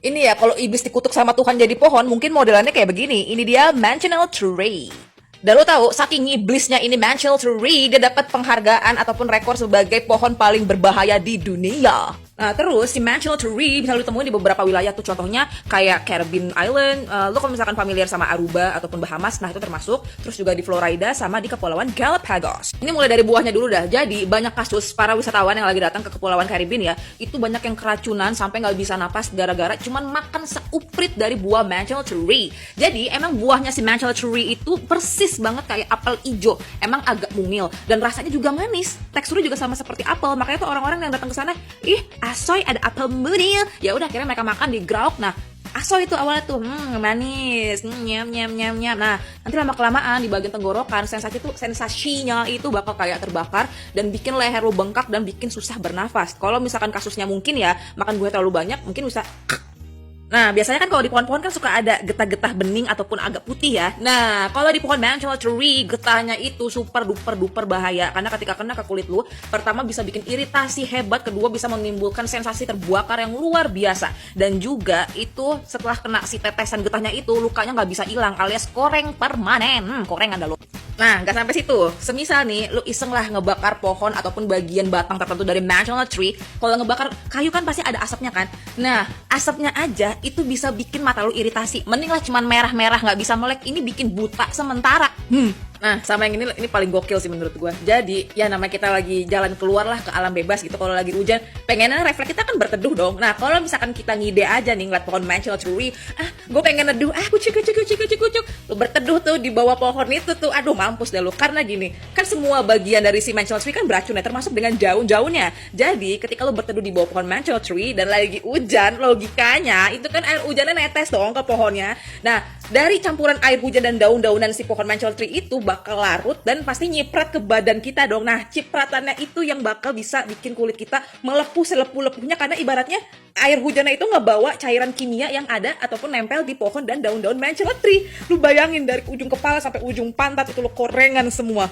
Ini ya, kalau iblis dikutuk sama Tuhan jadi pohon, mungkin modelannya kayak begini. Ini dia Mansional Tree. Dan lo tahu, saking iblisnya ini Mansional Tree, dia dapat penghargaan ataupun rekor sebagai pohon paling berbahaya di dunia. Nah, terus si Mansional Tree bisa lo temuin di beberapa wilayah tuh, contohnya kayak Caribbean Island. Lo kalau misalkan familiar sama Aruba ataupun Bahamas, nah itu termasuk. Terus juga di Florida sama di Kepulauan Galapagos. Ini mulai dari buahnya dulu dah. Jadi banyak kasus para wisatawan yang lagi datang ke Kepulauan Caribbean ya, itu banyak yang keracunan sampai nggak bisa napas gara-gara cuman makan seuprit dari buah Mansional Tree. Jadi emang buahnya si Mansional Tree itu persis banget kayak apel ijo. Emang agak mungil dan rasanya juga manis. Teksturnya juga sama seperti apel. Makanya tuh orang-orang yang datang ke sana, ih asoy ada apel mungil. Ya udah akhirnya mereka makan di grauk. Nah, asoy itu awalnya tuh manis, nyam nyam nyam nyam. Nah, nanti lama kelamaan di bagian tenggorokan sensasinya itu bakal kayak terbakar dan bikin leher lu bengkak dan bikin susah bernafas. Kalau misalkan kasusnya mungkin ya makan buah terlalu banyak, mungkin bisa. Nah, biasanya kan kalau di pohon-pohon kan suka ada getah-getah bening ataupun agak putih ya. Nah, kalau di pohon Mansional Tree, getahnya itu super duper duper bahaya. Karena ketika kena ke kulit lu, pertama bisa bikin iritasi hebat, kedua bisa menimbulkan sensasi terbakar yang luar biasa. Dan juga itu setelah kena si tetesan getahnya itu, lukanya nggak bisa hilang alias koreng permanen. Koreng anda lu. Nah, nggak sampai situ. Semisal nih, lu iseng lah ngebakar pohon ataupun bagian batang tertentu dari Mansional Tree. Kalau ngebakar kayu kan pasti ada asapnya kan. Nah, asapnya aja itu bisa bikin mata lu iritasi. Mending lah cuman merah-merah nggak bisa melek. Ini bikin buta sementara. Nah, sama yang ini paling gokil sih menurut gue. Jadi, ya namanya kita lagi jalan keluar lah ke alam bebas gitu. Kalau lagi hujan, pengennya refleks kita kan berteduh dong. Nah, kalau misalkan kita ngide aja nih ngeliat pohon Mansional Tree, gue pengen neduh, kucuk. Lu berteduh tuh di bawah pohon itu tuh, aduh mampus deh lu. Karena gini, kan semua bagian dari si Mansional Tree kan beracun ya, termasuk dengan daun-daunnya. Jadi, ketika lu berteduh di bawah pohon Mansional Tree dan lagi hujan, logikanya itu kan air hujannya netes dong ke pohonnya. Nah, dari campuran air hujan dan daun-daunan si pohon Mansional Tree itu bakal larut dan pasti nyiprat ke badan kita dong. Nah, cipratannya itu yang bakal bisa bikin kulit kita melepuh selepuh-lepuhnya karena ibaratnya air hujannya itu ngebawa cairan kimia yang ada ataupun nempel di pohon dan daun-daun Mansional Tree. Lu bayangin dari ujung kepala sampai ujung pantat itu lu korengan semua.